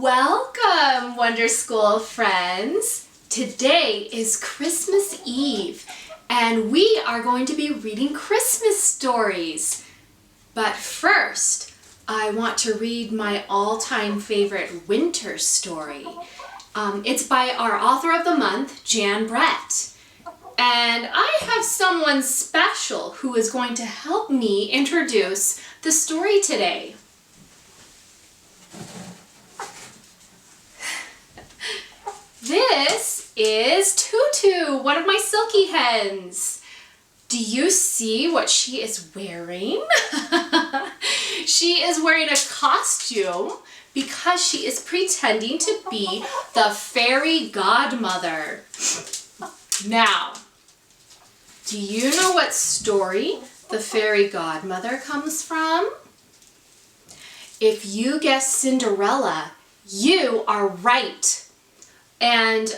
Welcome, Wonder School friends. Today is Christmas Eve, and we are going to be reading Christmas stories. But first, I want to read my all-time favorite winter story. It's by our author of the month, Jan Brett. And I have someone special who is going to help me introduce the story today. This is Tutu, one of my Silkie hens. Do you see what she is wearing? She is wearing a costume because she is pretending to be the Fairy Godmother. Now, do you know what story the Fairy Godmother comes from? If you guess Cinderella, you are right. And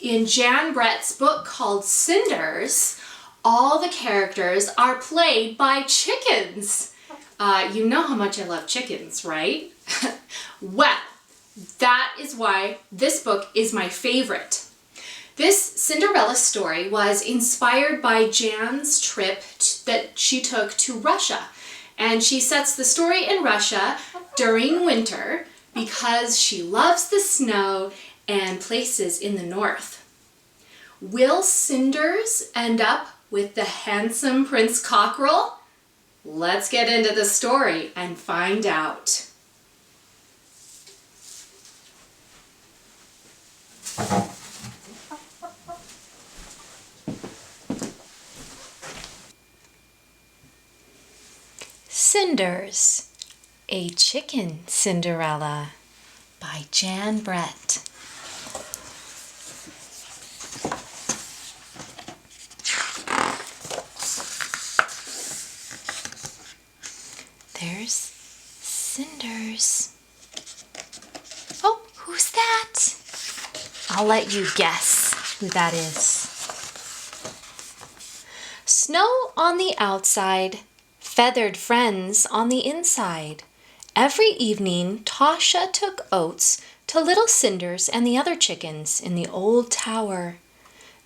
in Jan Brett's book called Cinders, all the characters are played by chickens. You know how much I love chickens, right? Well, that is why this book is my favorite. This Cinderella story was inspired by Jan's trip that she took to Russia. And she sets the story in Russia during winter because she loves the snow and places in the north. Will Cinders end up with the handsome Prince Cockerel? Let's get into the story and find out. Cinders, a Chicken Cinderella by Jan Brett. There's Cinders. Oh, who's that? I'll let you guess who that is. Snow on the outside, feathered friends on the inside. Every evening, Tasha took oats to little Cinders and the other chickens in the old tower.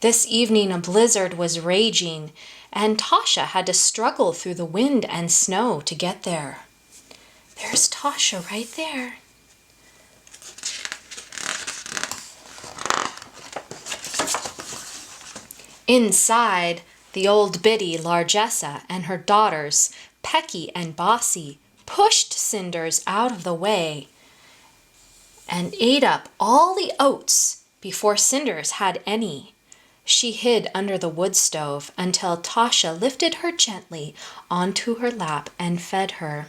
This evening a blizzard was raging, and Tasha had to struggle through the wind and snow to get there. There's Tasha right there. Inside, the old biddy Largessa and her daughters, Pecky and Bossy, pushed Cinders out of the way and ate up all the oats before Cinders had any. She hid under the wood stove until Tasha lifted her gently onto her lap and fed her.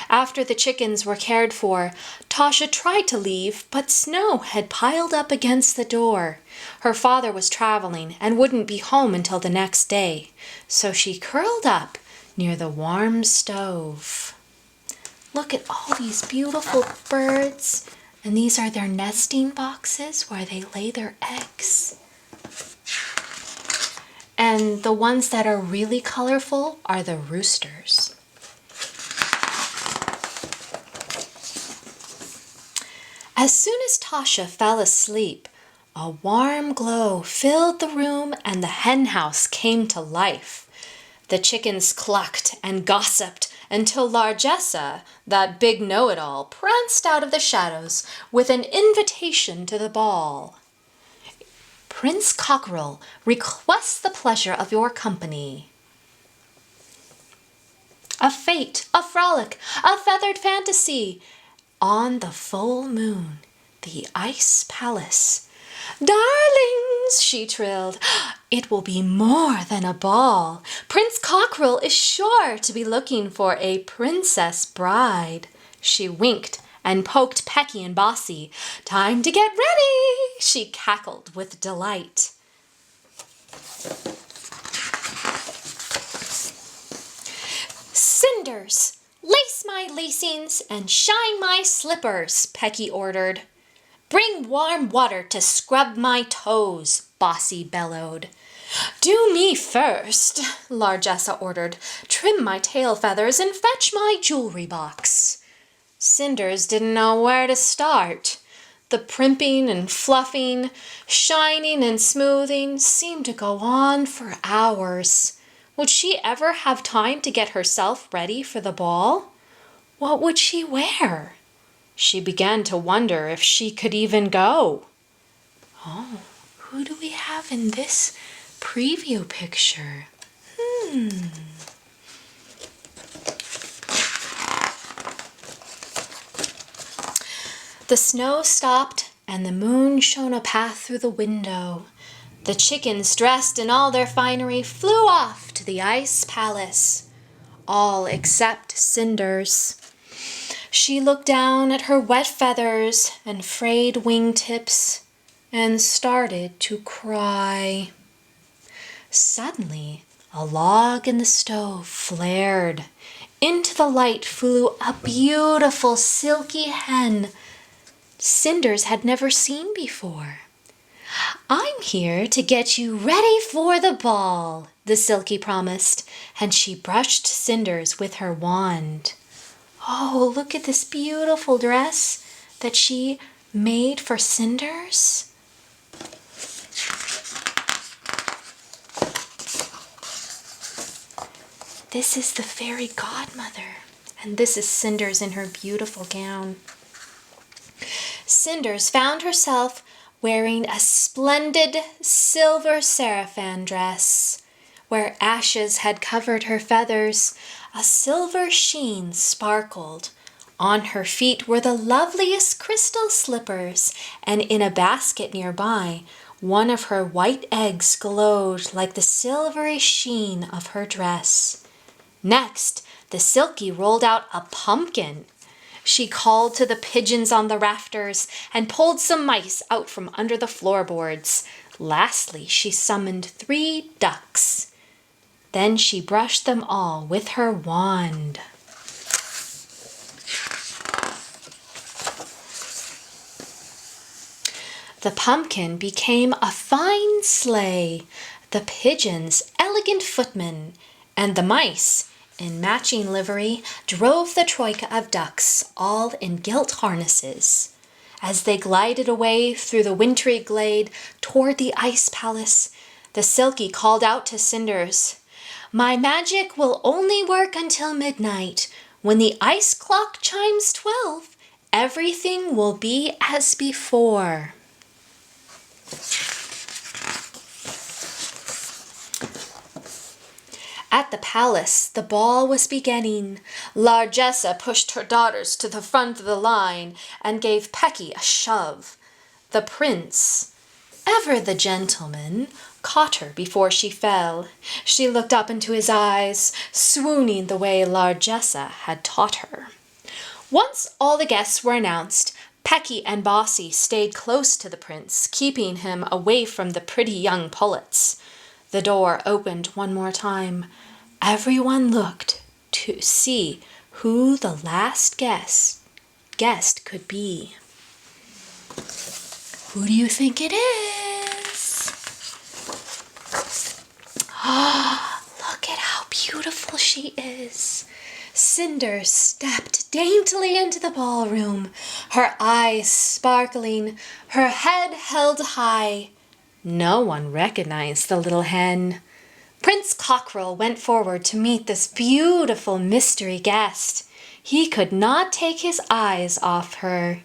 After the chickens were cared for, Tasha tried to leave, but snow had piled up against the door. Her father was traveling and wouldn't be home until the next day, so she curled up near the warm stove. Look at all these beautiful birds, and these are their nesting boxes where they lay their eggs. And the ones that are really colorful are the roosters. As soon as Tasha fell asleep, a warm glow filled the room and the hen house came to life. The chickens clucked and gossiped until Largessa, that big know-it-all, pranced out of the shadows with an invitation to the ball. Prince Cockerel requests the pleasure of your company. A fete, a frolic, a feathered fantasy. On the full moon, the ice palace. Darlings, she trilled, it will be more than a ball. Prince Cockerel is sure to be looking for a princess bride. She winked and poked Pecky and Bossy. Time to get ready, she cackled with delight. Cinders, lace my lacings and shine my slippers, Pecky ordered. Bring warm water to scrub my toes, Bossy bellowed. Do me first, Largessa ordered. Trim my tail feathers and fetch my jewelry box. Cinders didn't know where to start. The primping and fluffing, shining and smoothing seemed to go on for hours. Would she ever have time to get herself ready for the ball? What would she wear? She began to wonder if she could even go. Oh, who do we have in this preview picture? The snow stopped and the moon shone a path through the window. The chickens, dressed in all their finery, flew off to the ice palace, all except Cinders. She looked down at her wet feathers and frayed wingtips and started to cry. Suddenly, a log in the stove flared. Into the light flew a beautiful silky hen Cinders had never seen before. "I'm here to get you ready for the ball," the Silkie promised, and she brushed Cinders with her wand. Oh, look at this beautiful dress that she made for Cinders. This is the Fairy Godmother, and this is Cinders in her beautiful gown. Cinders found herself wearing a splendid silver seraphim dress. Where ashes had covered her feathers, a silver sheen sparkled. On her feet were the loveliest crystal slippers, and in a basket nearby, one of her white eggs glowed like the silvery sheen of her dress. Next, the Silkie rolled out a pumpkin. She called to the pigeons on the rafters and pulled some mice out from under the floorboards. Lastly, she summoned 3 ducks. Then she brushed them all with her wand. The pumpkin became a fine sleigh, the pigeons elegant footmen, and the mice, in matching livery, drove the troika of ducks, all in gilt harnesses. As they glided away through the wintry glade toward the ice palace, the Silkie called out to Cinders, "My magic will only work until midnight. When the ice clock chimes 12, everything will be as before." At the palace, the ball was beginning. Largessa pushed her daughters to the front of the line and gave Pecky a shove. The prince, ever the gentleman, caught her before she fell. She looked up into his eyes, swooning the way Largessa had taught her. Once all the guests were announced, Pecky and Bossy stayed close to the prince, keeping him away from the pretty young pullets. The door opened one more time. Everyone looked to see who the last guest could be. Who do you think it is? Look at how beautiful she is. Cinders stepped daintily into the ballroom, her eyes sparkling, her head held high. No one recognized the little hen. Prince Cockerel went forward to meet this beautiful mystery guest. He could not take his eyes off her.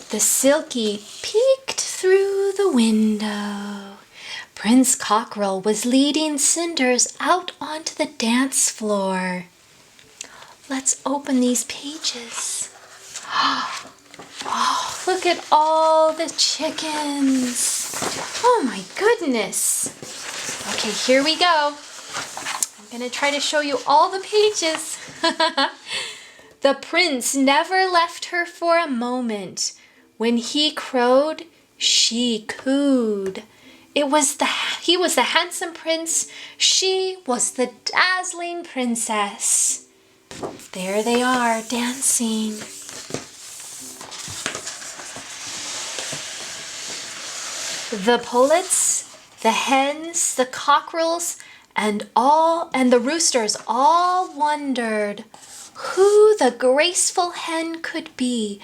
The Silkie peeked through the window. Prince Cockerel was leading Cinders out onto the dance floor. Let's open these pages. Oh, look at all the chickens. Oh my goodness. Okay, here we go. I'm going to try to show you all the pages. The prince never left her for a moment. When he crowed, she cooed. He was the handsome prince. She was the dazzling princess. There they are, dancing. The pullets The hens, the cockerels, and the roosters all wondered who the graceful hen could be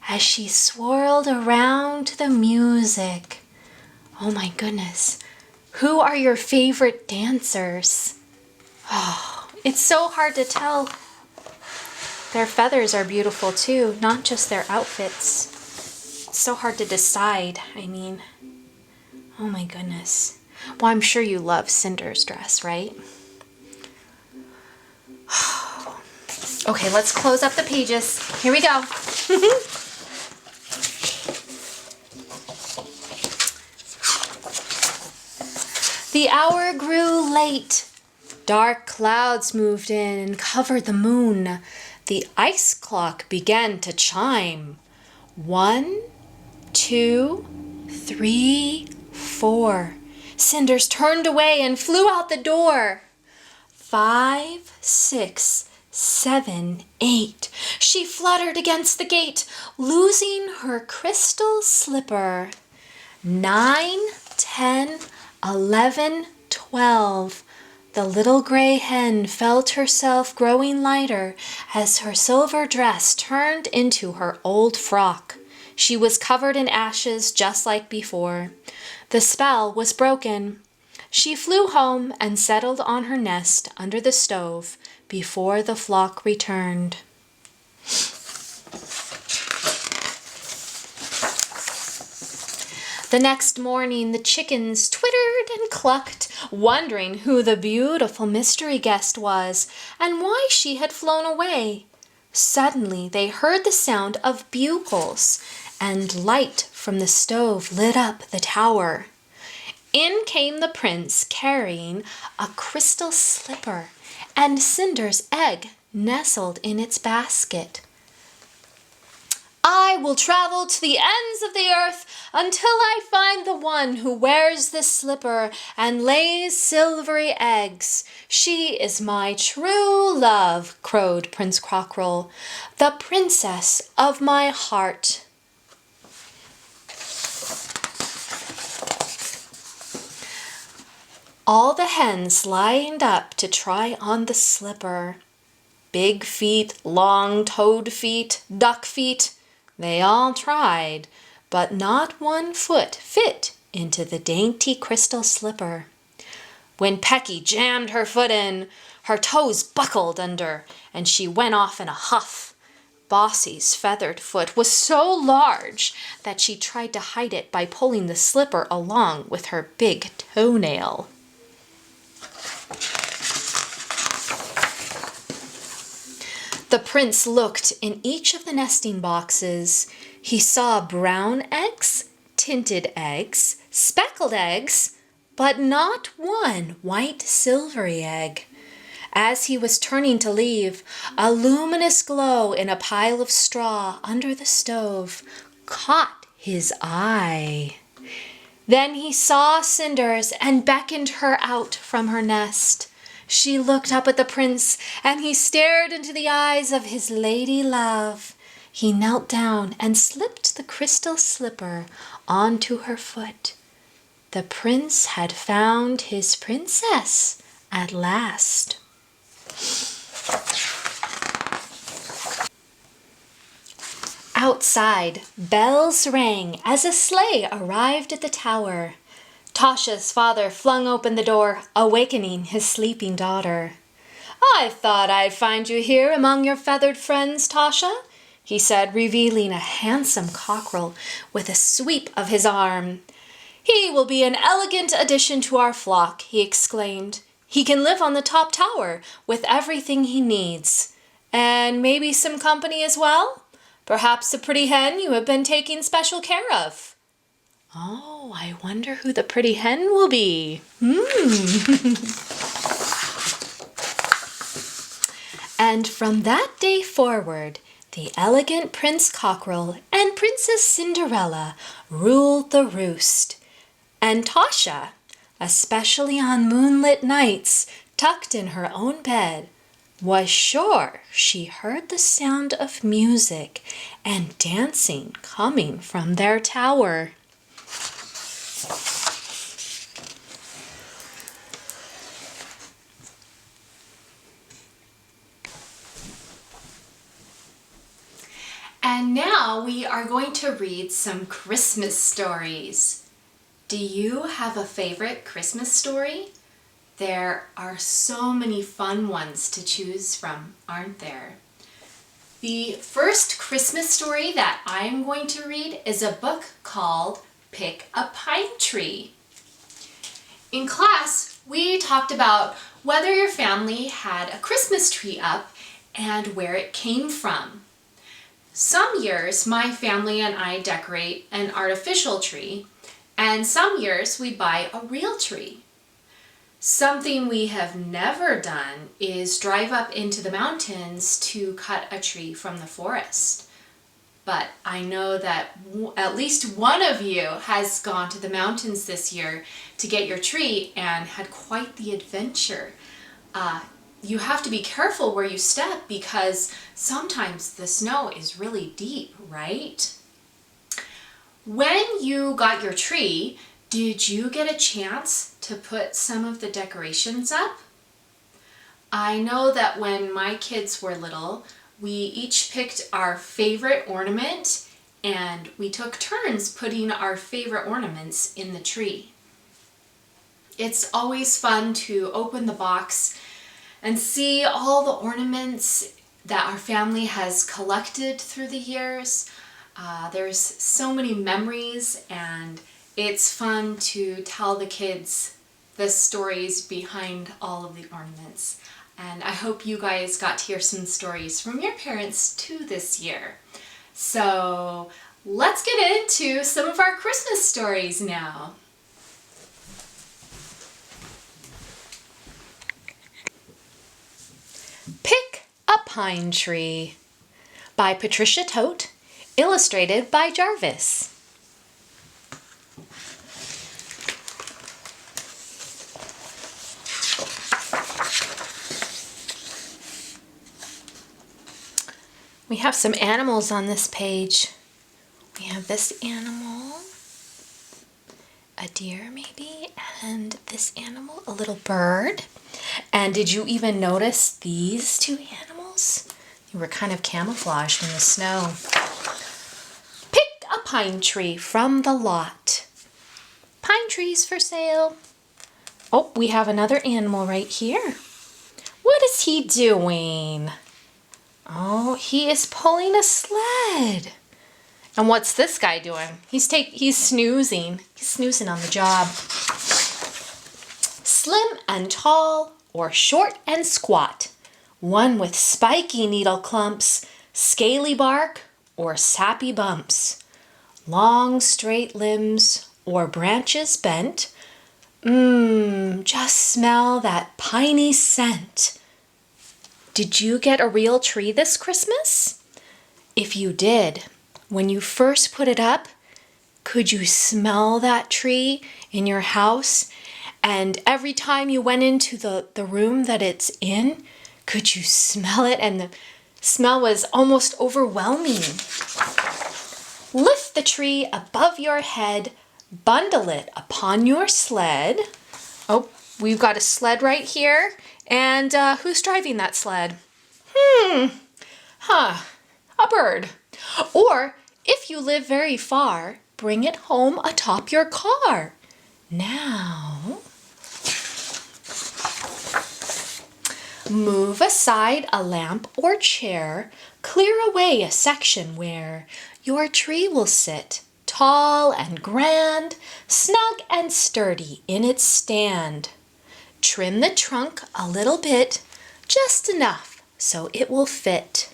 as she swirled around to the music. Oh my goodness, who are your favorite dancers? Oh, it's so hard to tell. Their feathers are beautiful too, not just their outfits. It's so hard to decide, oh my goodness. Well, I'm sure you love Cinder's dress, right? Okay, let's close up the pages. Here we go. The hour grew late. Dark clouds moved in and covered the moon. The ice clock began to chime. 1, 2, 3, 4. Cinders turned away and flew out the door. 5, 6, 7, 8. She fluttered against the gate, losing her crystal slipper. 9, 10, 11, 12. The little gray hen felt herself growing lighter as her silver dress turned into her old frock. She was covered in ashes just like before. The spell was broken. She flew home and settled on her nest under the stove before the flock returned. The next morning, the chickens twittered and clucked, wondering who the beautiful mystery guest was and why she had flown away. Suddenly, they heard the sound of bugles, and light from the stove lit up the tower. In came the prince carrying a crystal slipper and Cinder's egg nestled in its basket. I will travel to the ends of the earth until I find the one who wears this slipper and lays silvery eggs. She is my true love, crowed Prince Cockerel, the princess of my heart. All the hens lined up to try on the slipper. Big feet, long toad feet, duck feet. They all tried, but not one foot fit into the dainty crystal slipper. When Pecky jammed her foot in, her toes buckled under, and she went off in a huff. Bossy's feathered foot was so large that she tried to hide it by pulling the slipper along with her big toenail. The prince looked in each of the nesting boxes. He saw brown eggs, tinted eggs, speckled eggs, but not one white silvery egg. As he was turning to leave, a luminous glow in a pile of straw under the stove caught his eye. Then he saw Cinders and beckoned her out from her nest. She looked up at the prince, and he stared into the eyes of his lady love. He knelt down and slipped the crystal slipper onto her foot. The prince had found his princess at last. Outside, bells rang as a sleigh arrived at the tower. Tasha's father flung open the door, awakening his sleeping daughter. I thought I'd find you here among your feathered friends, Tasha, he said, revealing a handsome cockerel with a sweep of his arm. He will be an elegant addition to our flock, he exclaimed. He can live on the top tower with everything he needs. And maybe some company as well? Perhaps a pretty hen you have been taking special care of. Oh, I wonder who the pretty hen will be. And from that day forward, the elegant Prince Cockerel and Princess Cinderella ruled the roost. And Tasha, especially on moonlit nights, tucked in her own bed, was sure she heard the sound of music and dancing coming from their tower. Now we are going to read some Christmas stories. Do you have a favorite Christmas story? There are so many fun ones to choose from, aren't there? The first Christmas story that I'm going to read is a book called Pick a Pine Tree. In class, we talked about whether your family had a Christmas tree up and where it came from. Some years, my family and I decorate an artificial tree, and some years we buy a real tree. Something we have never done is drive up into the mountains to cut a tree from the forest. But I know that at least one of you has gone to the mountains this year to get your tree and had quite the adventure. You have to be careful where you step because sometimes the snow is really deep, right? When you got your tree, did you get a chance to put some of the decorations up? I know that when my kids were little, we each picked our favorite ornament and we took turns putting our favorite ornaments in the tree. It's always fun to open the box and see all the ornaments that our family has collected through the years. There's so many memories, and it's fun to tell the kids the stories behind all of the ornaments. And I hope you guys got to hear some stories from your parents too this year. So let's get into some of our Christmas stories now. Pick a Pine Tree by Patricia Tote, illustrated by Jarvis. We have some animals on this page. We have this animal, a deer maybe, and this animal, a little bird. And did you even notice these two animals? They were kind of camouflaged in the snow. Pick a pine tree from the lot. Pine trees for sale. Oh, we have another animal right here. What is he doing? Oh, he is pulling a sled. And what's this guy doing? He's snoozing. He's snoozing on the job. Slim and tall, or short and squat. One with spiky needle clumps, scaly bark, or sappy bumps. Long straight limbs, or branches bent. Just smell that piney scent. Did you get a real tree this Christmas? If you did, when you first put it up, could you smell that tree in your house? And every time you went into the room that it's in, could you smell it? And the smell was almost overwhelming. Lift the tree above your head, bundle it upon your sled. Oh, we've got a sled right here. And who's driving that sled? A bird. Or if you live very far, bring it home atop your car. Now, move aside a lamp or chair, clear away a section where your tree will sit, tall and grand, snug and sturdy in its stand. Trim the trunk a little bit, just enough so it will fit.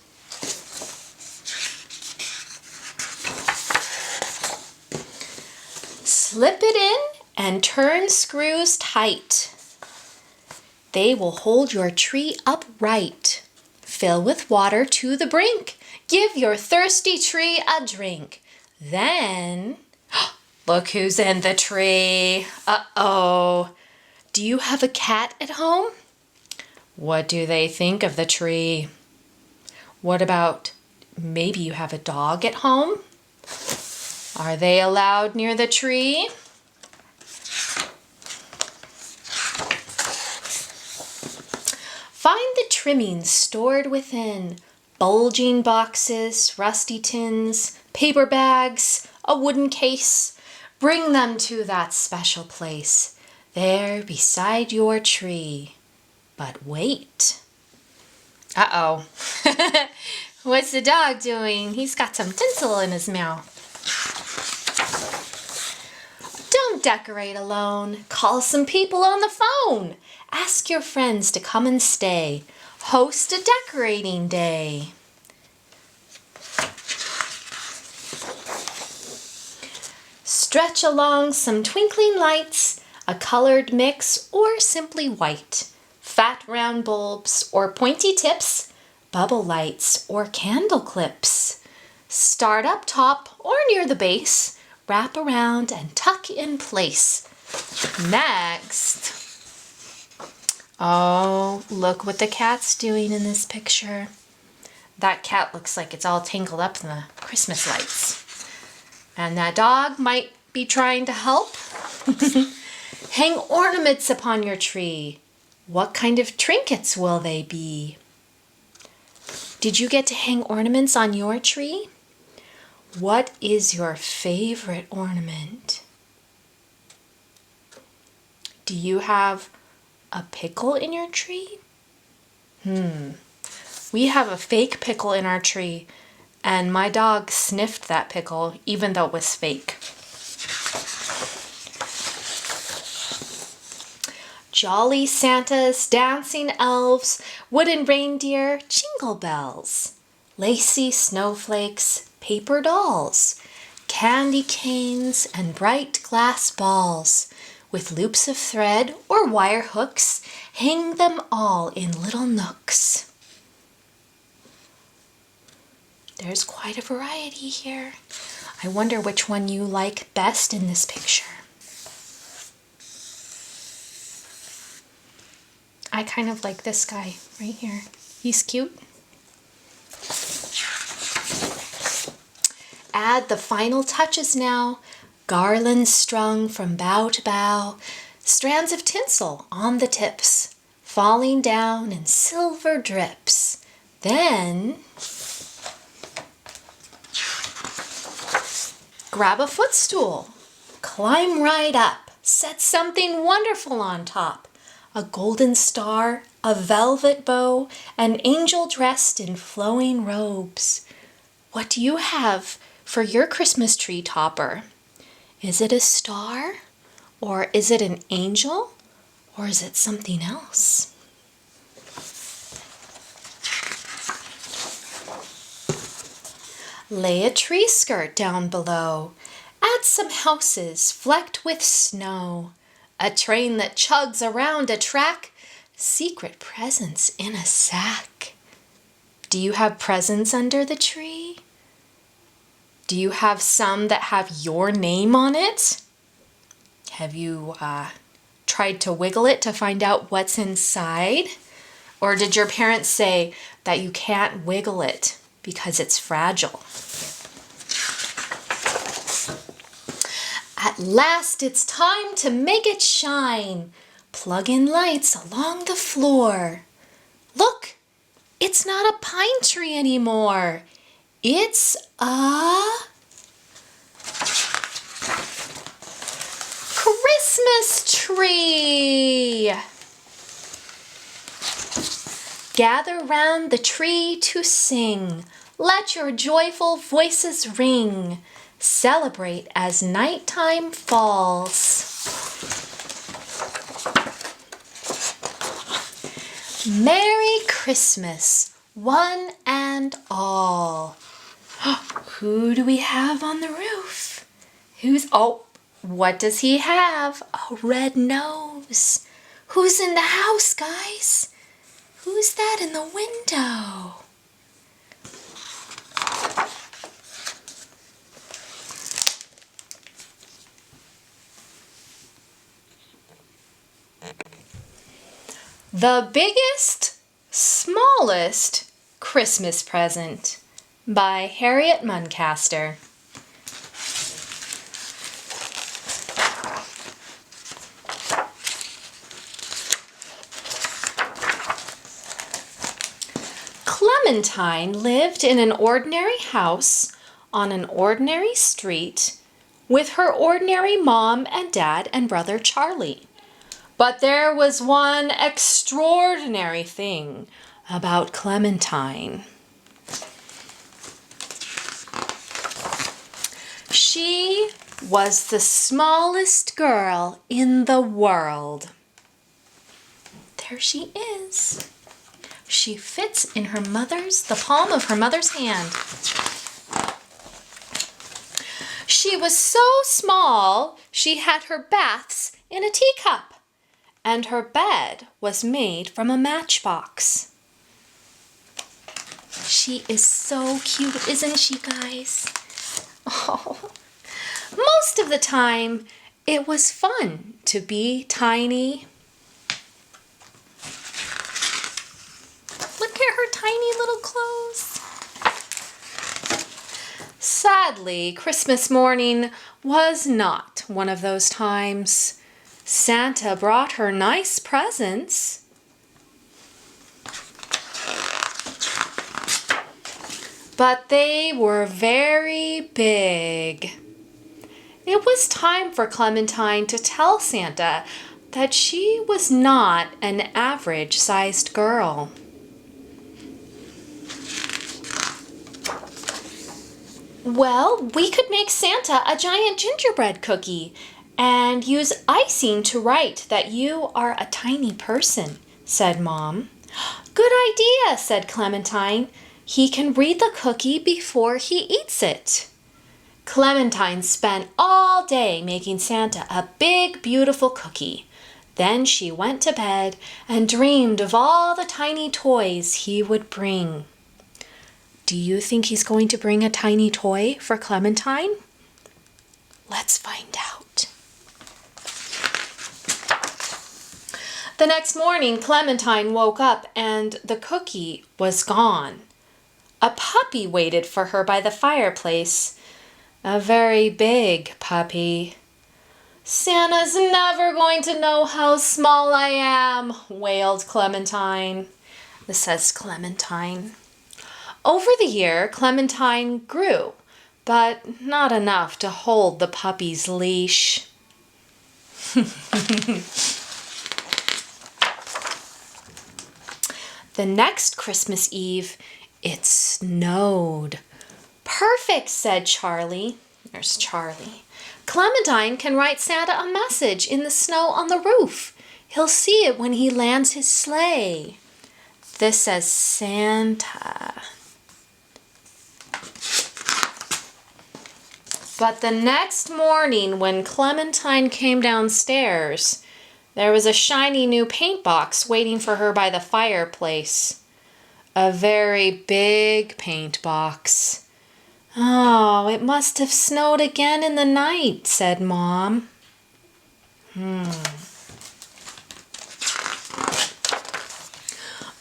Slip it in and turn screws tight. They will hold your tree upright. Fill with water to the brink. Give your thirsty tree a drink. Then, look who's in the tree. Uh-oh. Do you have a cat at home? What do they think of the tree? What about maybe you have a dog at home? Are they allowed near the tree? Find the trimmings stored within. Bulging boxes, rusty tins, paper bags, a wooden case. Bring them to that special place, there beside your tree. But wait. Uh-oh. What's the dog doing? He's got some tinsel in his mouth. Don't decorate alone. Call some people on the phone. Ask your friends to come and stay. Host a decorating day. Stretch along some twinkling lights, a colored mix or simply white. Fat round bulbs or pointy tips, bubble lights or candle clips. Start up top or near the base, wrap around and tuck in place. Next. Oh, look what the cat's doing in this picture. That cat looks like it's all tangled up in the Christmas lights. And that dog might be trying to help. Hang ornaments upon your tree. What kind of trinkets will they be? Did you get to hang ornaments on your tree? What is your favorite ornament? Do you have a pickle in your tree? We have a fake pickle in our tree, and my dog sniffed that pickle even though it was fake. Jolly Santas, dancing elves, wooden reindeer, jingle bells, lacy snowflakes, paper dolls, candy canes, and bright glass balls. With loops of thread or wire hooks, hang them all in little nooks. There's quite a variety here. I wonder which one you like best in this picture. I kind of like this guy right here. He's cute. Add the final touches now. Garlands strung from bough to bough, strands of tinsel on the tips, falling down in silver drips. Then grab a footstool, climb right up, set something wonderful on top. A golden star, a velvet bow, an angel dressed in flowing robes. What do you have for your Christmas tree topper? Is it a star? Or is it an angel? Or is it something else? Lay a tree skirt down below. Add some houses flecked with snow. A train that chugs around a track. Secret presents in a sack. Do you have presents under the tree? Do you have some that have your name on it? Have you tried to wiggle it to find out what's inside? Or did your parents say that you can't wiggle it because it's fragile? At last it's time to make it shine. Plug in lights along the floor. Look, it's not a pine tree anymore. It's a Christmas tree. Gather round the tree to sing. Let your joyful voices ring. Celebrate as nighttime falls. Merry Christmas, one and all. Who do we have on the roof? What does he have? A red nose. Who's in the house, guys? Who's that in the window? The Biggest, Smallest Christmas Present by Harriet Muncaster. Clementine lived in an ordinary house on an ordinary street with her ordinary mom and dad and brother Charlie. But there was one extraordinary thing about Clementine. She was the smallest girl in the world. There she is. She fits in the palm of her mother's hand. She was so small, she had her baths in a teacup, and her bed was made from a matchbox. She is so cute, isn't she, guys? Oh, most of the time, it was fun to be tiny. Look at her tiny little clothes. Sadly, Christmas morning was not one of those times. Santa brought her nice presents. But they were very big. It was time for Clementine to tell Santa that she was not an average-sized girl. Well, we could make Santa a giant gingerbread cookie and use icing to write that you are a tiny person, said Mom. Good idea, said Clementine. He can read the cookie before he eats it. Clementine spent all day making Santa a big, beautiful cookie. Then she went to bed and dreamed of all the tiny toys he would bring. Do you think he's going to bring a tiny toy for Clementine? Let's find out. The next morning, Clementine woke up and the cookie was gone. A puppy waited for her by the fireplace. A very big puppy. Santa's never going to know how small I am, wailed Clementine. This says Clementine. Over the year, Clementine grew, but not enough to hold the puppy's leash. The next Christmas Eve, it snowed. Perfect, said Charlie. There's Charlie. Clementine can write Santa a message in the snow on the roof. He'll see it when he lands his sleigh. This says Santa. But the next morning when Clementine came downstairs, there was a shiny new paint box waiting for her by the fireplace. A very big paint box. Oh, it must have snowed again in the night, said Mom.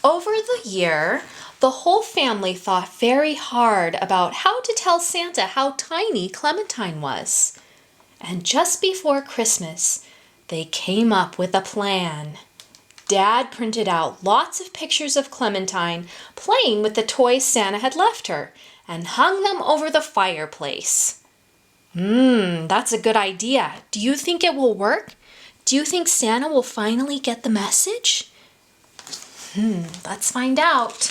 Over the year, the whole family thought very hard about how to tell Santa how tiny Clementine was. And just before Christmas, they came up with a plan. Dad printed out lots of pictures of Clementine playing with the toys Santa had left her and hung them over the fireplace. That's a good idea. Do you think it will work? Do you think Santa will finally get the message? Let's find out.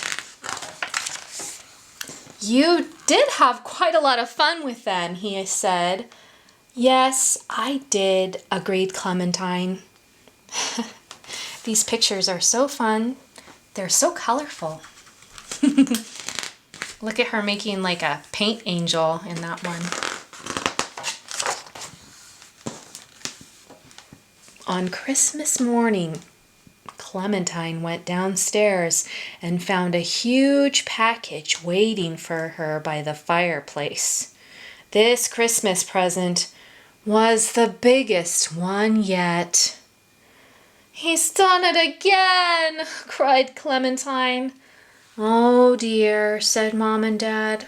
You did have quite a lot of fun with them, he said. Yes, I did, agreed Clementine. These pictures are so fun. They're so colorful. Look at her making like a paint angel in that one. On Christmas morning, Clementine went downstairs and found a huge package waiting for her by the fireplace. This Christmas present was the biggest one yet. He's done it again, cried Clementine. Oh dear, said Mom and Dad.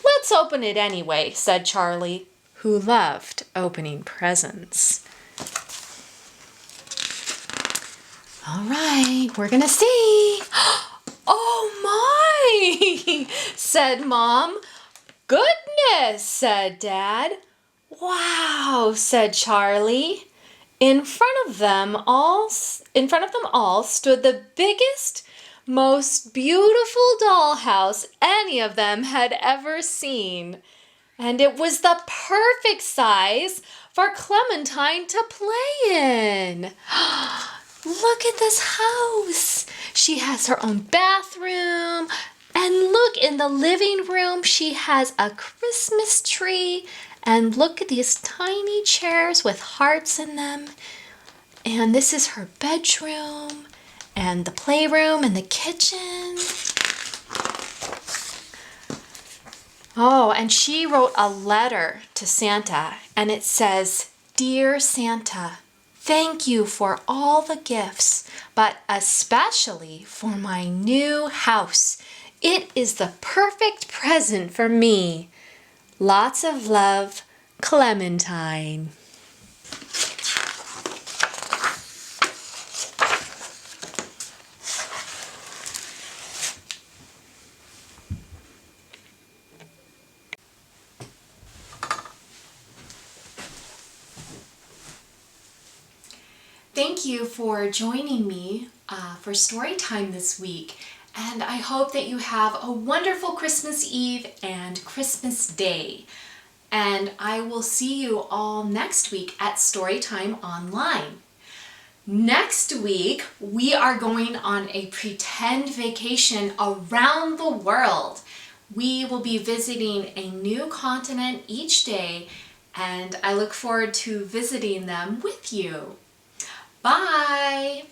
Let's open it anyway, said Charlie, who loved opening presents. All right, we're gonna see. "Oh my," said Mom. "Goodness," said Dad. "Wow," said Charlie. In front of them all stood the biggest, most beautiful dollhouse any of them had ever seen. And it was the perfect size for Clementine to play in. Look at this house. She has her own bathroom. And look, in the living room, she has a Christmas tree. And look at these tiny chairs with hearts in them. And this is her bedroom and the playroom and the kitchen. Oh, and she wrote a letter to Santa, and it says, "Dear Santa, thank you for all the gifts, but especially for my new house. It is the perfect present for me. Lots of love, Clementine." Thank you for joining me for story time this week, and I hope that you have a wonderful Christmas Eve and Christmas Day. And I will see you all next week at Storytime Online. Next week, we are going on a pretend vacation around the world. We will be visiting a new continent each day, and I look forward to visiting them with you. Bye!